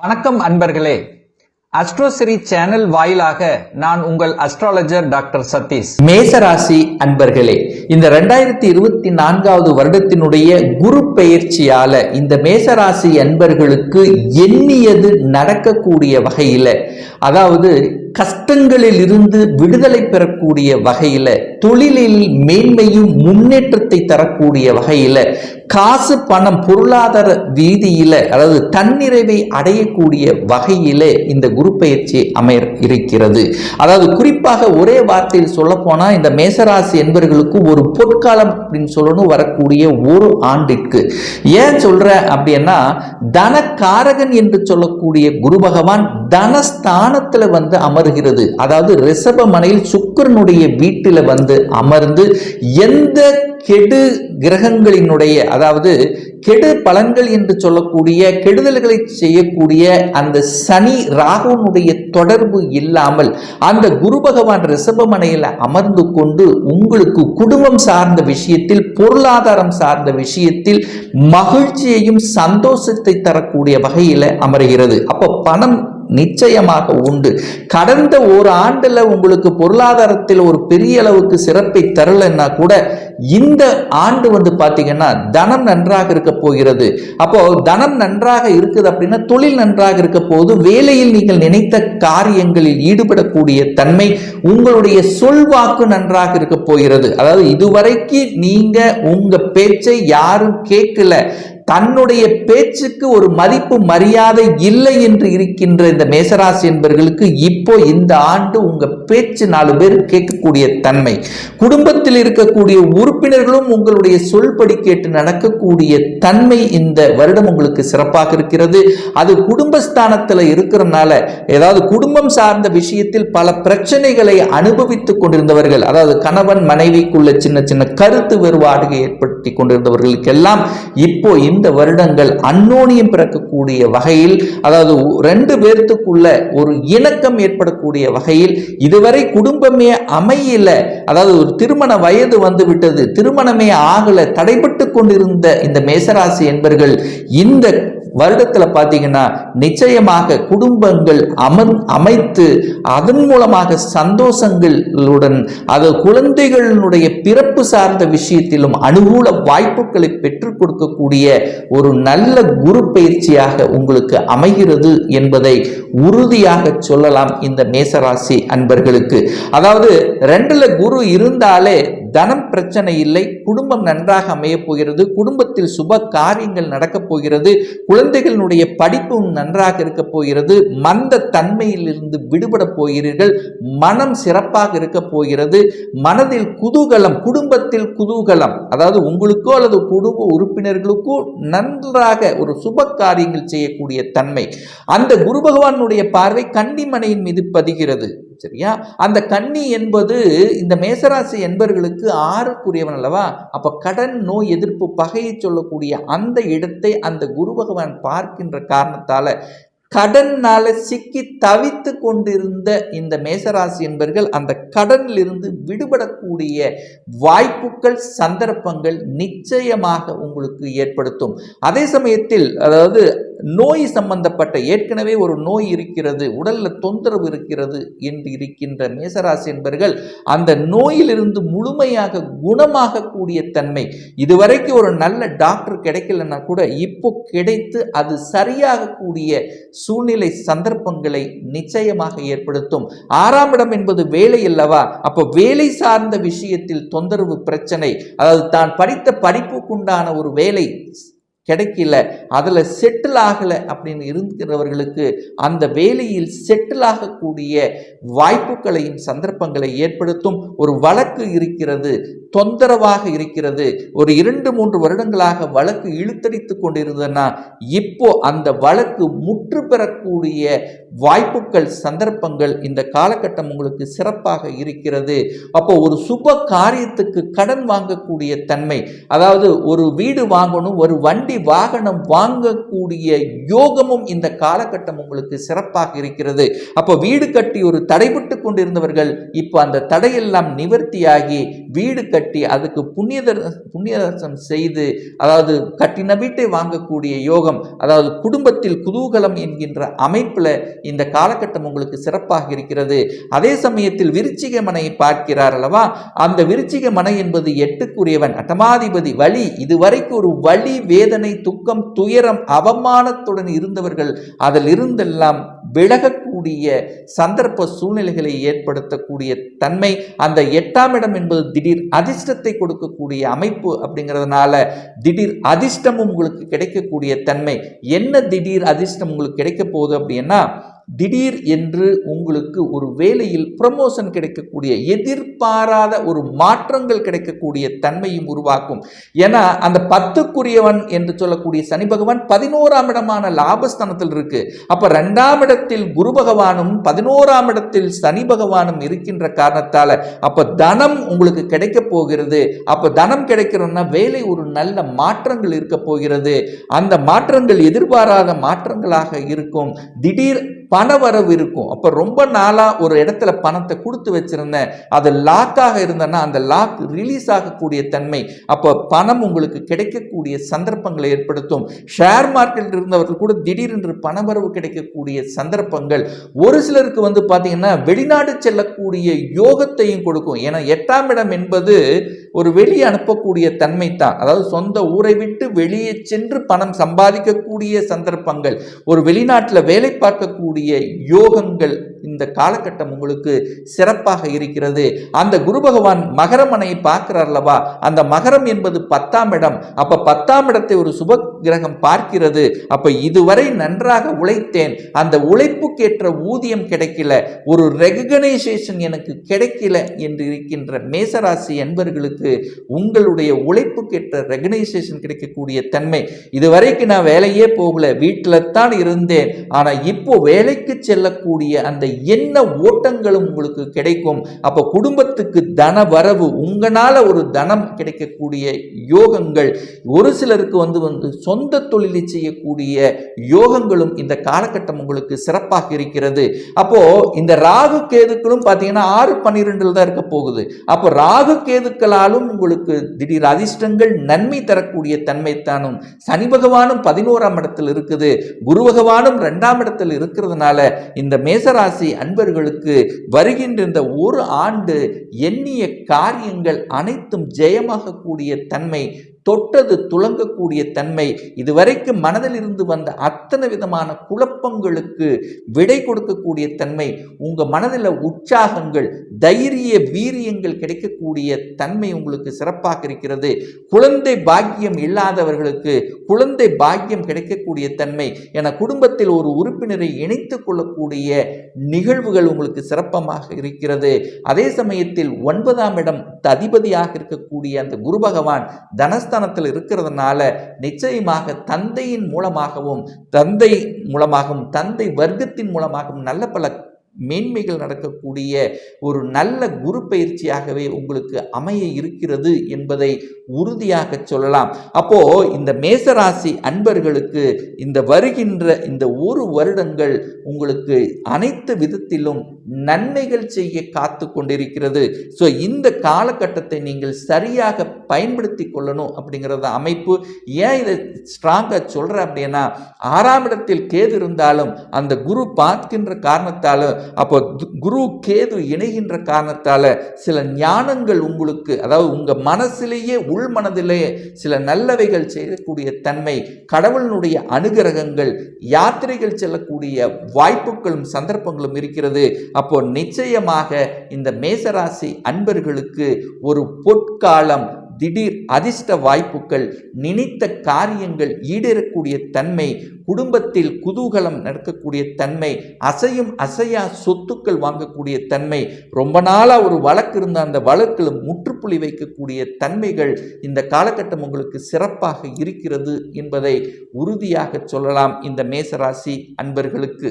வணக்கம் அன்பர்களே. அஸ்ட்ரோசிரி சேனல் வாயிலாக நான் உங்கள் அஸ்ட்ராலஜர் டாக்டர் சதீஷ். மேசராசி அன்பர்களே, இந்த 2024வது வருடத்தினுடைய குரு பெயர்ச்சியால இந்த மேசராசி அன்பர்களுக்கு எண்ணியது நடக்கக்கூடிய வகையில, அதாவது கஷ்டங்களில் இருந்து விடுதலை பெறக்கூடிய வகையில, தொழிலில் மேன்மையும் முன்னேற்றத்தை தரக்கூடிய வகையில, காசு பணம் பொருளாதார ரீதியில, அதாவது தன்னிறைவை அடையக்கூடிய வகையில இந்த குரு பயிற்சி இருக்கிறது. அதாவது குறிப்பாக ஒரே வார்த்தையில் சொல்ல போனா இந்த மேசராசி என்பவர்களுக்கு ஒரு பொற்காலம் அப்படின்னு சொல்லணும் வரக்கூடிய ஒரு ஆண்டிற்கு. ஏன் சொல்ற அப்படின்னா, தனகாரகன் என்று சொல்லக்கூடிய குரு பகவான் தனஸ்தானத்துல வந்து அமர்கிறது. அதாவது ரிஷப மனையில் சுக்கிரனுடைய வீட்டில வந்து அமர்ந்து எந்த கெடு கிரகங்களினுடைய, அதாவது கெடு பலன்கள் என்று சொல்லக்கூடிய கெடுதல்களை செய்யக்கூடிய அந்த சனி ராகுனுடைய தொடர்பு இல்லாமல் அந்த குரு பகவான் ரிஷபமனையில் அமர்ந்து கொண்டு உங்களுக்கு குடும்பம் சார்ந்த விஷயத்தில், பொருளாதாரம் சார்ந்த விஷயத்தில் மகிழ்ச்சியையும் சந்தோஷத்தை தரக்கூடிய வகையில் அமர்கிறது. அப்போ பணம் நிச்சயமாக உண்டு. கடந்த ஒரு ஆண்டுல உங்களுக்கு பொருளாதாரத்தில் ஒரு பெரிய அளவுக்கு சிறப்பை தரலன்னா கூட இந்த ஆண்டு வந்து பாத்தீங்கன்னா தனம் நன்றாக இருக்க போகிறது. அப்போ தனம் நன்றாக இருக்குது அப்படின்னா தொழில் நன்றாக இருக்க போது, வேலையில் நீங்கள் நினைத்த காரியங்களில் ஈடுபடக்கூடிய தன்மை, உங்களுடைய சொல்வாக்கு நன்றாக இருக்க போகிறது. அதாவது இதுவரைக்கு நீங்க உங்க பேச்சை யாரும் கேட்கல, தன்னுடைய பேச்சுக்கு ஒரு மதிப்பு மரியாதை இல்லை என்று இருக்கின்ற இந்த மேசராசி என்பவர்களுக்கு இப்போ இந்த ஆண்டு உங்க பேச்சு 4 பேர் கேட்கக்கூடிய தன்மை, குடும்பத்தில் இருக்கக்கூடிய உறுப்பினர்களும் உங்களுடைய சொல்படி கேட்டு நடக்கக்கூடிய தன்மை இந்த வருடம் உங்களுக்கு சிறப்பாக இருக்கிறது. அது குடும்பஸ்தானத்தில் இருக்கிறனால, ஏதாவது குடும்பம் சார்ந்த விஷயத்தில் பல பிரச்சனைகளை அனுபவித்துக் கொண்டிருந்தவர்கள், அதாவது கணவன் மனைவிக்குள்ள சின்ன சின்ன கருத்து வேறுபாடுகளை ஏற்படுத்தி கொண்டிருந்தவர்களுக்கெல்லாம் இப்போ இந்த வருடங்கள் அன்னோனியம் பிறக்கக்கூடிய வகையில், அதாவது 2 பேர்த்துக்குள்ள ஒரு இணக்கம் ஏற்படக்கூடிய வகையில், இதுவரை குடும்பமே அமையல, அதாவது ஒரு திருமண வயது வந்து விட்டது, திருமணமே ஆகல, தடைபட்டு கொண்டிருந்த இந்த மேசராசி என்பர்கள் இந்த வருடத்துல பாத்தீங்கன்னா நிச்சயமாக குடும்பங்கள் அமைத்து அதன் மூலமாக சந்தோஷங்களுடன், அது குழந்தைகளுடைய பிறப்பு சார்ந்த விஷயத்திலும் அனுகூல வாய்ப்புகளை பெற்றுக் கொடுக்கக்கூடிய ஒரு நல்ல குரு பயிற்சியாக உங்களுக்கு அமைகிறது என்பதை உறுதியாக சொல்லலாம் இந்த மேசராசி அன்பர்களுக்கு. அதாவது 2ல குரு இருந்தாலே தனம் பிரச்சனை இல்லை, குடும்பம் நன்றாக அமைய போகிறது, குடும்பத்தில் சுப காரியங்கள் நடக்கப் போகிறது, குழந்தைகளுடைய படிப்பு நன்றாக இருக்க போகிறது, மந்த தன்மையில் இருந்து விடுபட போகிறீர்கள், மனம் சிறப்பாக இருக்க போகிறது, மனதில் குதூகலம், குடும்பத்தில் குதூகலம், அதாவது உங்களுக்கோ அல்லது குடும்ப உறுப்பினர்களுக்கோ நன்றாக ஒரு சுப காரியங்கள் செய்யக்கூடிய தன்மை. அந்த குரு பகவானுடைய பார்வை கன்னிமனையின் மீது பதிகிறது. சரியா? அந்த கன்னி என்பது இந்த மேசராசி என்பவர்களுக்கு 6க்குரியவன் அல்லவா? அப்ப கடன், நோய் எதிர்ப்பு, பகையை சொல்லக்கூடிய அந்த இடத்தை அந்த குரு பகவான் பார்க்கின்ற காரணத்தால கடனால சிக்கி தவித்து கொண்டிருந்த இந்த மேசராசி என்பவர்கள் அந்த கடனில் இருந்து விடுபடக்கூடிய வாய்ப்புகள், சந்தர்ப்பங்கள் நிச்சயமாக உங்களுக்கு ஏற்படுத்தும். அதே சமயத்தில், அதாவது நோய் சம்பந்தப்பட்ட ஏற்கனவே ஒரு நோய் இருக்கிறது, உடல்ல தொந்தரவு இருக்கிறது என்று இருக்கின்ற மேசராசி என்பவர்கள் அந்த நோயிலிருந்து முழுமையாக குணமாக கூடிய தன்மை, இதுவரைக்கும் ஒரு நல்ல டாக்டர் கிடைக்கலன்னா கூட இப்போ கிடைத்து அது சரியாக கூடிய சூழ்நிலை, சந்தர்ப்பங்களை நிச்சயமாக ஏற்படுத்தும். 6ஆம் இடம் என்பது வேலை அல்லவா? அப்போ வேலை சார்ந்த விஷயத்தில் தொந்தரவு, பிரச்சனை, அதாவது தான் படித்த படிப்புக்குண்டான ஒரு வேலை கிடைக்கல, அதில் செட்டில் ஆகலை அப்படின்னு இருக்கிறவர்களுக்கு அந்த வேலையில் செட்டில் ஆகக்கூடிய வாய்ப்புகளையும் சந்தர்ப்பங்களை ஏற்படுத்தும். ஒரு வழக்கு இருக்கிறது, தொந்தரவாக இருக்கிறது, ஒரு 2-3 வருடங்களாக வழக்கு இழுத்தடித்து கொண்டிருந்ததுன்னா இப்போ அந்த வழக்கு முற்று பெறக்கூடிய வாய்ப்புகள், சந்தர்ப்பங்கள் இந்த காலகட்டம் உங்களுக்கு சிறப்பாக இருக்கிறது. அப்போ ஒரு சுப காரியத்துக்கு கடன் வாங்கக்கூடிய தன்மை, அதாவது ஒரு வீடு வாங்கணும், ஒரு வண்டி வாகனம் வாங்கக்கூடிய யோகமும் இந்த காலகட்டம் உங்களுக்கு சிறப்பாக இருக்கிறது. அப்போ வீடு கட்டி ஒரு தடைபட்டு கொண்டிருந்தவர்கள் இப்ப அந்த தடையெல்லாம் நிவர்த்தியாகி வீடு கட்டி அதுக்கு புண்ணியதர்சனம் செய்து, அதாவது கட்டின வீட்டை வாங்கக்கூடிய யோகம், அதாவது குடும்பத்தில் குதூகலம் என்கின்ற அமைப்புல இந்த காலகட்டம் உங்களுக்கு சிறப்பாக இருக்கிறது. அதே சமயத்தில் விருச்சிக மனையை பார்க்கிறார் அல்லவா, அந்த விருச்சிக மனை என்பது 8க்குரியவன், அட்டமாதிபதி. வலி, இதுவரைக்கும் ஒரு வலி, வேதனை, துக்கம், துயரம், அவமானத்துடன் இருந்தவர்கள் அதில் இருந்தெல்லாம் விலகக்கூடிய சந்தர்ப்ப சூழ்நிலைகளை ஏற்படுத்தக்கூடிய தன்மை. அந்த 8ஆம் இடம் என்பது திடீர் அதிர்ஷ்டத்தை கொடுக்கக்கூடிய அமைப்பு அப்படிங்கிறதுனால திடீர் அதிர்ஷ்டமும் உங்களுக்கு கிடைக்கக்கூடிய தன்மை. என்ன திடீர் அதிர்ஷ்டம் உங்களுக்கு கிடைக்க போகுது அப்படின்னா, திடீர் என்று உங்களுக்கு ஒரு வேலையில் ப்ரமோஷன் கிடைக்கக்கூடிய, எதிர்பாராத ஒரு மாற்றங்கள் கிடைக்கக்கூடிய தன்மையும் உருவாக்கும். ஏன்னா அந்த 10க்குரியவன் என்று சொல்லக்கூடிய சனி பகவான் 11ஆம் இடமான லாபஸ்தானத்தில் இருக்கு. அப்ப 2ஆம் இடத்தில் குரு பகவானும் 11ஆம் இடத்தில் சனி பகவானும் இருக்கின்ற காரணத்தால அப்ப தனம் உங்களுக்கு கிடைக்க போகிறது. அப்ப தனம் கிடைக்கிறதுனா வேலை ஒரு நல்ல மாற்றங்கள் இருக்க போகிறது. அந்த மாற்றங்கள் எதிர்பாராத மாற்றங்களாக இருக்கும். திடீர் பணவரவு இருக்கும். அப்ப ரொம்ப நாளா ஒரு இடத்துல பணத்தை கொடுத்து வச்சிருந்தேன், அது லாக்காக இருந்தனா அந்த லாக் ரிலீஸ் ஆகக்கூடிய தன்மை. அப்ப பணம் உங்களுக்கு கிடைக்கக்கூடிய சந்தர்ப்பங்களை ஏற்படுத்தும். ஷேர் மார்க்கெட்டில் இருந்தவர்கள் கூட திடீரென்று பணவரவு கிடைக்கக்கூடிய சந்தர்ப்பங்கள். ஒரு சிலருக்கு பாத்தீங்கன்னா வெளிநாடு செல்லக்கூடிய யோகத்தையும் கொடுக்கும். ஏன்னா 8ஆம் இடம் என்பது ஒரு வெளியே அனுப்பக்கூடிய தன்மை தான். அதாவது சொந்த ஊரை விட்டு வெளியே சென்று பணம் சம்பாதிக்கக்கூடிய சந்தர்ப்பங்கள், ஒரு வெளிநாட்டில் வேலை பார்க்கக்கூடிய யோகங்கள் இந்த காலகட்டம் உங்களுக்கு சிறப்பாக இருக்கிறது. அந்த குரு பகவான் மகரமனையை பார்க்கிறார் அல்லவா, அந்த மகரம் என்பது 10ஆம் இடம். அப்ப 10ஆம் இடத்தை ஒரு சுப கிரகம் பார்க்கிறது. அப்ப இதுவரை நன்றாக உழைத்தேன், அந்த உழைப்புக்கேற்ற ஊதியம் கிடைக்கல, ஒரு ரெகனைசேஷன் எனக்கு கிடைக்கல என்று இருக்கின்ற மேசராசி என்பர்களுக்கு உங்களுடைய உழைப்புக்கேற்ற ரெகனைசேஷன் கிடைக்கக்கூடிய தன்மை. இதுவரைக்கும் நான் வேலையே போகல, வீட்டில் தான் இருந்தேன், ஆனா இப்போ வேலைக்கு செல்லக்கூடிய அந்த என்ன ஓட்டங்களும் உங்களுக்கு கிடைக்கும். அப்ப குடும்பத்துக்கு தன வரவு, உங்களால ஒரு தனம் கிடைக்கக்கூடிய யோகங்கள். ஒரு சிலருக்கு சொந்த தொழிலை செய்யக்கூடிய யோகங்களும் இந்த காலகட்டம் உங்களுக்கு சிறப்பாக இருக்கிறது. அப்போ இந்த ராகு கேதுக்களும் பாத்தீங்கன்னா 6-12 தான் இருக்க போகுது. அப்போ ராகு கேதுக்களாலும் உங்களுக்கு திடீர் அதிர்ஷ்டங்கள், நன்மை தரக்கூடிய தன்மை தானும். சனி பகவானும் 11ஆம் இடத்தில் இருக்குது, குரு பகவானும் 2ஆம் இடத்தில் இருக்கிறதுனால இந்த மேசராசி அன்பர்களுக்கு வருகின்ற இந்த ஒரு ஆண்டு எண்ணிய காரியங்கள் அனைத்தும் ஜெயமாக கூடிய தன்மை, தொட்டது துலங்கக்கூடிய தன்மை. இதுவரைக்கும் மனதில் இருந்து வந்த அத்தனை விதமான குழப்பங்களுக்கு விடை கொடுக்கக்கூடிய தன்மை, உங்க மனதில் உற்சாகங்கள், தைரிய வீரியங்கள் கிடைக்கக்கூடிய தன்மை உங்களுக்கு சிறப்பாக இருக்கிறது. குழந்தை பாக்கியம் இல்லாதவர்களுக்கு குழந்தை பாக்கியம் கிடைக்கக்கூடிய தன்மை என குடும்பத்தில் ஒரு உறுப்பினரை இணைத்துக் கொள்ளக்கூடிய நிகழ்வுகள் உங்களுக்கு சிறப்பமாக இருக்கிறது. அதே சமயத்தில் 9ஆம் இடம் அதிபதியாக இருக்கக்கூடிய அந்த குரு பகவான் தனஸ்தானத்தில் இருக்கிறதுனால நிச்சயமாக தந்தையின் மூலமாகவும் தந்தை வர்க்கத்தின் மூலமாகவும் நல்ல பல மேன்மைகள் நடக்கக்கூடிய ஒரு நல்ல குரு பயிற்சியாகவே உங்களுக்கு அமைய இருக்கிறது என்பதை உறுதியாக சொல்லலாம். அப்போ இந்த மேசராசி அன்பர்களுக்கு இந்த வருகின்ற இந்த ஒரு வருடங்கள் உங்களுக்கு அனைத்து விதத்திலும் நன்மைகள் செய்ய காத்து கொண்டிருக்கிறது. ஸோ இந்த காலகட்டத்தை நீங்கள் சரியாக பயன்படுத்தி கொள்ளணும் அப்படிங்கிறத அமைப்பு. ஏன் இதை ஸ்ட்ராங்காக சொல்கிறேன் அப்படின்னா, 6ஆம் இடத்தில் கேது இருந்தாலும் அந்த குரு பார்க்கின்ற காரணத்தாலும், அப்போ குரு கேது இணைகின்ற காரணத்தால சில ஞானங்கள் உங்களுக்கு, அதாவது உங்க மனசிலேயே உள் மனதிலே சில நல்லவைகள் செய்யக்கூடிய தன்மை, கடவுளினுடைய அனுகிரகங்கள், யாத்திரைகள் செல்லக்கூடிய வாய்ப்புகளும் சந்தர்ப்பங்களும் இருக்கிறது. அப்போ நிச்சயமாக இந்த மேசராசி அன்பர்களுக்கு ஒரு பொற்காலம், திடீர் அதிர்ஷ்ட வாய்ப்புகள், நினைத்த காரியங்கள் ஈடேறக்கூடிய தன்மை, குடும்பத்தில் குதூகலம் நடக்கக்கூடிய தன்மை, அசையும் அசையா சொத்துக்கள் வாங்கக்கூடிய தன்மை, ரொம்ப நாளாக ஒரு வழக்கு இருந்த அந்த வழக்கில் முற்றுப்புள்ளி வைக்கக்கூடிய தன்மைகள் இந்த காலகட்டம் உங்களுக்கு சிறப்பாக இருக்கிறது என்பதை உறுதியாக சொல்லலாம் இந்த மேசராசி அன்பர்களுக்கு.